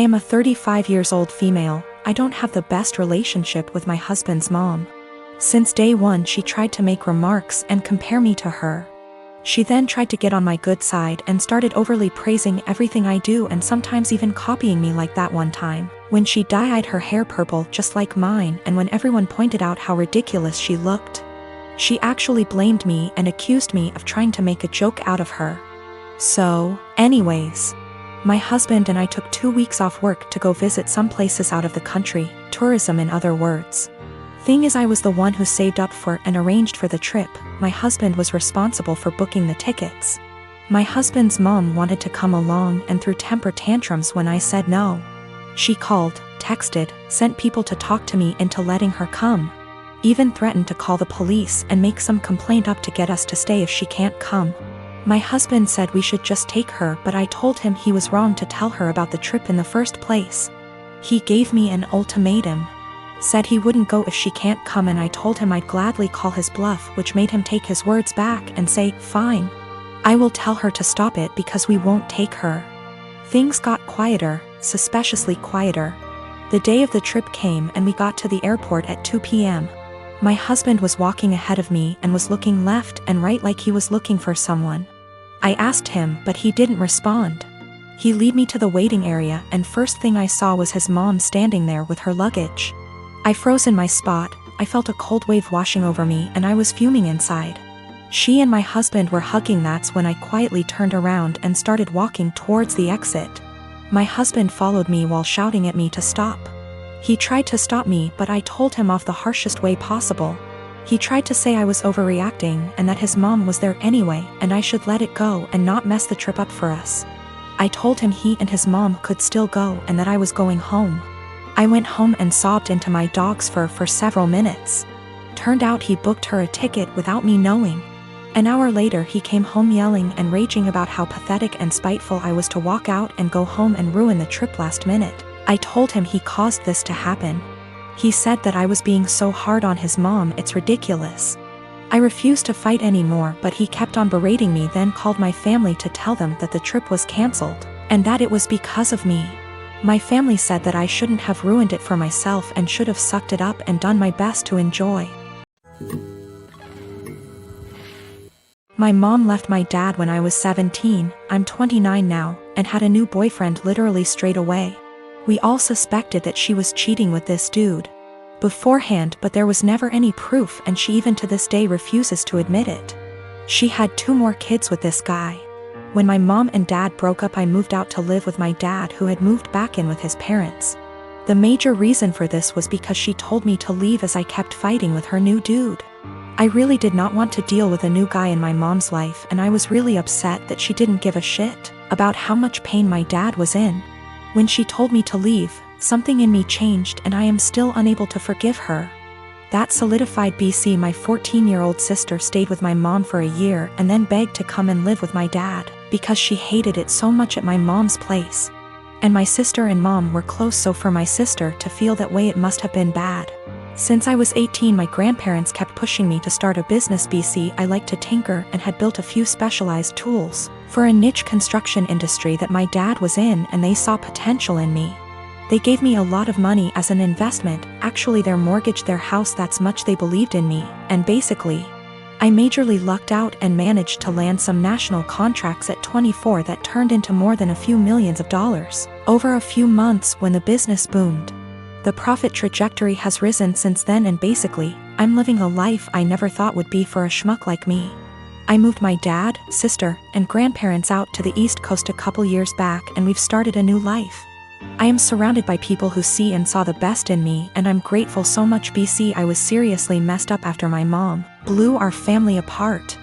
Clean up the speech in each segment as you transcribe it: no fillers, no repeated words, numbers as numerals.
I am a 35 years old female. I don't have the best relationship with my husband's mom. Since day one she tried to make remarks and compare me to her. She then tried to get on my good side and started overly praising everything I do and sometimes even copying me, like that one time when she dyed her hair purple just like mine, and when everyone pointed out how ridiculous she looked. She actually blamed me and accused me of trying to make a joke out of her. So, anyways, my husband and I took 2 weeks off work to go visit some places out of the country, tourism in other words. Thing is, I was the one who saved up for and arranged for the trip. My husband was responsible for booking the tickets. My husband's mom wanted to come along and threw temper tantrums when I said no. She called, texted, sent people to talk to me into letting her come. Even threatened to call the police and make some complaint up to get us to stay if she can't come. My husband said we should just take her, but I told him he was wrong to tell her about the trip in the first place. He gave me an ultimatum. Said he wouldn't go if she can't come, and I told him I'd gladly call his bluff, which made him take his words back and say, fine. I will tell her to stop it because we won't take her. Things got quieter, suspiciously quieter. The day of the trip came and we got to the airport at 2 p.m. My husband was walking ahead of me and was looking left and right like he was looking for someone. I asked him, but he didn't respond. He led me to the waiting area, and first thing I saw was his mom standing there with her luggage. I froze in my spot. I felt a cold wave washing over me and I was fuming inside. She and my husband were hugging. That's when I quietly turned around and started walking towards the exit. My husband followed me while shouting at me to stop. He tried to stop me, but I told him off the harshest way possible. He tried to say I was overreacting and that his mom was there anyway and I should let it go and not mess the trip up for us. I told him he and his mom could still go and that I was going home. I went home and sobbed into my dog's fur for several minutes. Turned out he booked her a ticket without me knowing. An hour later he came home yelling and raging about how pathetic and spiteful I was to walk out and go home and ruin the trip last minute. I told him he caused this to happen. He said that I was being so hard on his mom, it's ridiculous. I refused to fight anymore, but he kept on berating me, then called my family to tell them that the trip was cancelled, and that it was because of me. My family said that I shouldn't have ruined it for myself and should have sucked it up and done my best to enjoy. My mom left my dad when I was 17, I'm 29 now, and had a new boyfriend literally straight away. We all suspected that she was cheating with this dude beforehand, but there was never any proof, and she even to this day refuses to admit it. She had 2 more kids with this guy. When my mom and dad broke up, I moved out to live with my dad, who had moved back in with his parents. The major reason for this was because she told me to leave as I kept fighting with her new dude. I really did not want to deal with a new guy in my mom's life, and I was really upset that she didn't give a shit about how much pain my dad was in. When she told me to leave, something in me changed and I am still unable to forgive her. That solidified BC. My 14-year-old sister stayed with my mom for a year and then begged to come and live with my dad because she hated it so much at my mom's place. And my sister and mom were close, so for my sister to feel that way, it must have been bad. Since I was 18, my grandparents kept pushing me to start a business. BC. I liked to tinker and had built a few specialized tools for a niche construction industry that my dad was in, and they saw potential in me. They gave me a lot of money as an investment. Actually, they mortgaged their house, that's much they believed in me, and basically, I majorly lucked out and managed to land some national contracts at 24 that turned into more than a few millions of dollars over a few months when the business boomed. The profit trajectory has risen since then, and basically, I'm living a life I never thought would be for a schmuck like me. I moved my dad, sister, and grandparents out to the East Coast a couple years back, and we've started a new life. I am surrounded by people who see and saw the best in me, and I'm grateful so much. BC. I was seriously messed up after my mom blew our family apart.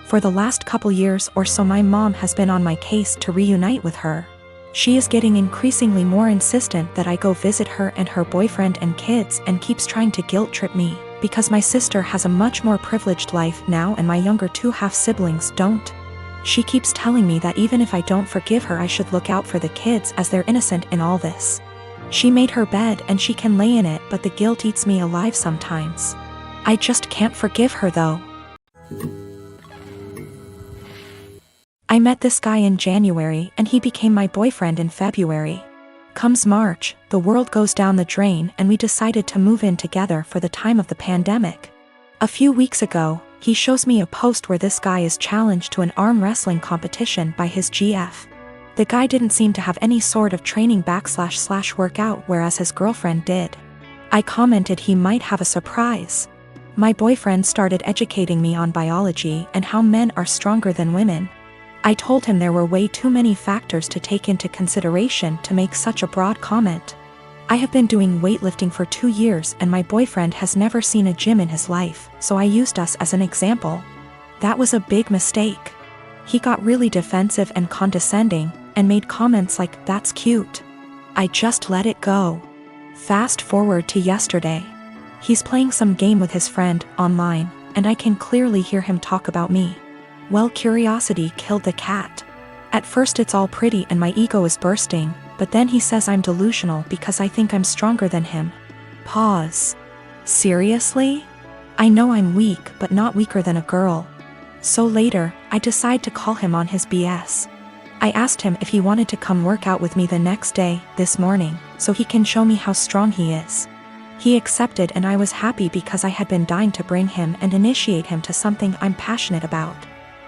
For the last couple years or so, my mom has been on my case to reunite with her. She is getting increasingly more insistent that I go visit her and her boyfriend and kids, and keeps trying to guilt trip me because my sister has a much more privileged life now and my younger 2 half-siblings don't. She keeps telling me that even if I don't forgive her, I should look out for the kids as they're innocent in all this. She made her bed and she can lay in it, but the guilt eats me alive sometimes. I just can't forgive her though. I met this guy in January and he became my boyfriend in February. Comes March, the world goes down the drain and we decided to move in together for the time of the pandemic. A few weeks ago, he shows me a post where this guy is challenged to an arm wrestling competition by his GF. The guy didn't seem to have any sort of training / workout, whereas his girlfriend did. I commented he might have a surprise. My boyfriend started educating me on biology and how men are stronger than women. I told him there were way too many factors to take into consideration to make such a broad comment. I have been doing weightlifting for 2 years and my boyfriend has never seen a gym in his life, so I used us as an example. That was a big mistake. He got really defensive and condescending, and made comments like, "That's cute." I just let it go. Fast forward to yesterday. He's playing some game with his friend, online, and I can clearly hear him talk about me. Well, curiosity killed the cat. At first it's all pretty and my ego is bursting, but then he says I'm delusional because I think I'm stronger than him. Pause. Seriously? I know I'm weak, but not weaker than a girl. So later, I decide to call him on his BS. I asked him if he wanted to come work out with me the next day, this morning, so he can show me how strong he is. He accepted and I was happy because I had been dying to bring him and initiate him to something I'm passionate about.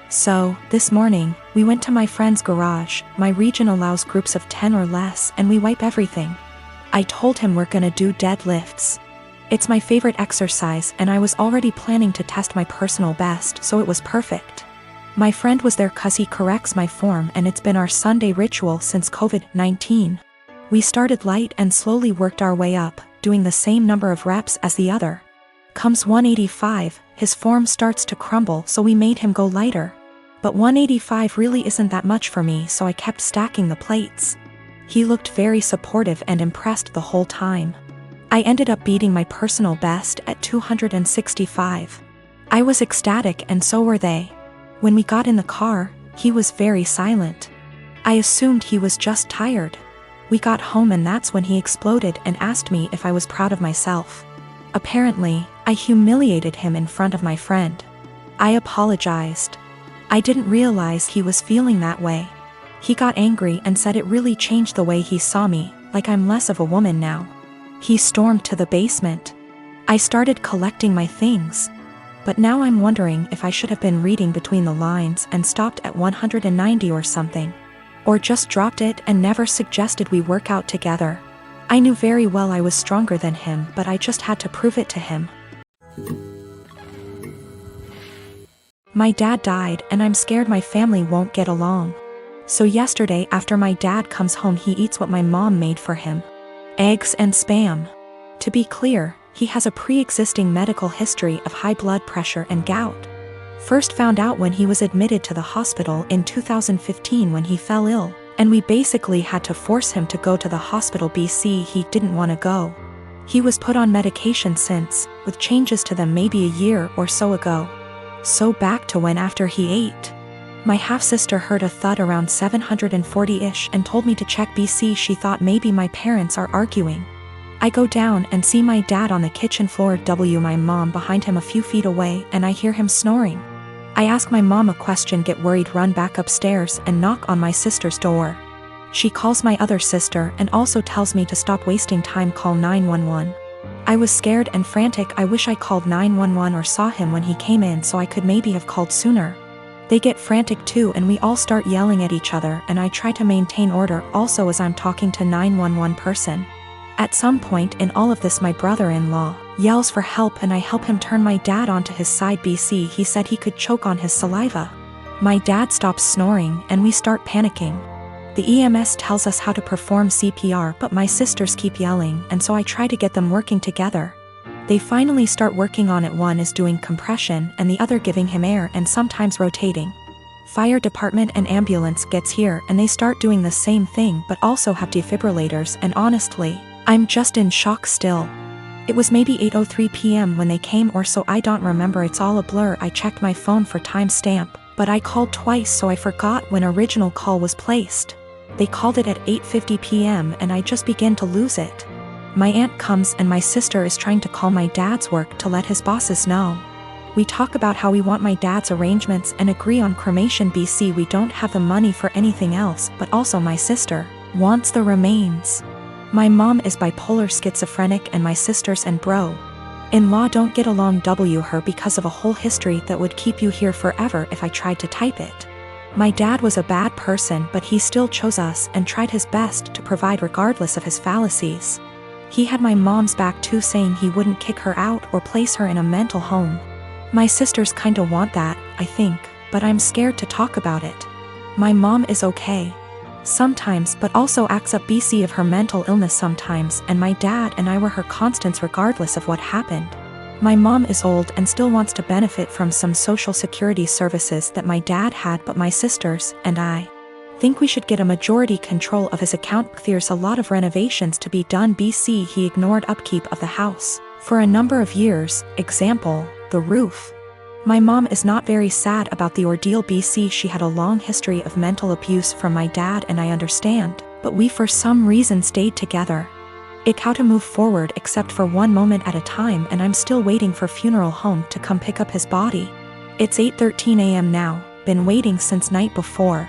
So, this morning, we went to my friend's garage. My region allows groups of 10 or less and we wipe everything. I told him we're gonna do deadlifts. It's my favorite exercise and I was already planning to test my personal best, so it was perfect. My friend was there cause he corrects my form and it's been our Sunday ritual since COVID-19. We started light and slowly worked our way up, doing the same number of reps as the other. Comes 185, his form starts to crumble, so we made him go lighter. But 185 really isn't that much for me, so I kept stacking the plates. He looked very supportive and impressed the whole time. I ended up beating my personal best at 265. I was ecstatic and so were they. When we got in the car, he was very silent. I assumed he was just tired. We got home and that's when he exploded and asked me if I was proud of myself. Apparently, I humiliated him in front of my friend. I apologized. I didn't realize he was feeling that way. He got angry and said it really changed the way he saw me, like I'm less of a woman now. He stormed to the basement. I started collecting my things. But now I'm wondering if I should have been reading between the lines and stopped at 190 or something. Or just dropped it and never suggested we work out together. I knew very well I was stronger than him, but I just had to prove it to him. My dad died and I'm scared my family won't get along. So yesterday after my dad comes home he eats what my mom made for him. Eggs and Spam. To be clear, he has a pre-existing medical history of high blood pressure and gout. First found out when he was admitted to the hospital in 2015 when he fell ill, and we basically had to force him to go to the hospital BC he didn't want to go. He was put on medication since, with changes to them maybe a year or so ago. So back to when after he ate. My half-sister heard a thud around 740-ish and told me to check BC. She thought maybe my parents are arguing. I go down and see my dad on the kitchen floor, my mom behind him a few feet away, and I hear him snoring. I ask my mom a question, get worried, run back upstairs and knock on my sister's door. She calls my other sister and also tells me to stop wasting time, call 911. I was scared and frantic. I wish I called 911 or saw him when he came in so I could maybe have called sooner. They get frantic too and we all start yelling at each other and I try to maintain order also as I'm talking to 911 person. At some point in all of this my brother-in-law yells for help and I help him turn my dad onto his side. BC he said he could choke on his saliva. My dad stops snoring and we start panicking. The EMS tells us how to perform CPR but my sisters keep yelling and so I try to get them working together. They finally start working on it. One is doing compression and the other giving him air and sometimes rotating. Fire department and ambulance gets here and they start doing the same thing but also have defibrillators, and honestly, I'm just in shock still. It was maybe 8:03 p.m. when they came or so, I don't remember, it's all a blur. I checked my phone for timestamp, but I called twice so I forgot when original call was placed. They called it at 8:50 p.m. and I just began to lose it. My aunt comes and my sister is trying to call my dad's work to let his bosses know. We talk about how we want my dad's arrangements and agree on cremation. BC we don't have the money for anything else, but also my sister wants the remains. My mom is bipolar schizophrenic and my sisters and bro-in-law don't get along her because of a whole history that would keep you here forever if I tried to type it. My dad was a bad person but he still chose us and tried his best to provide regardless of his fallacies. He had my mom's back too, saying he wouldn't kick her out or place her in a mental home. My sisters kinda want that, I think, but I'm scared to talk about it. My mom is okay sometimes but also acts up BC of her mental illness sometimes, and my dad and I were her constants regardless of what happened. My mom is old and still wants to benefit from some social security services that my dad had, but my sisters and I think we should get a majority control of his account. There's a lot of renovations to be done BC. He ignored upkeep of the house for a number of years, example, the roof. My mom is not very sad about the ordeal BC. She had a long history of mental abuse from my dad and I understand, but we for some reason stayed together. It how to move forward except for one moment at a time, and I'm still waiting for funeral home to come pick up his body. It's 8:13 a.m. now, been waiting since night before.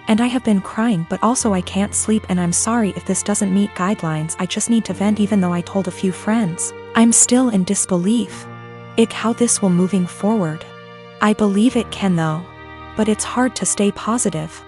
And I have been crying but also I can't sleep, and I'm sorry if this doesn't meet guidelines. I just need to vent even though I told a few friends. I'm still in disbelief. How this will moving forward. I believe it can though. But it's hard to stay positive.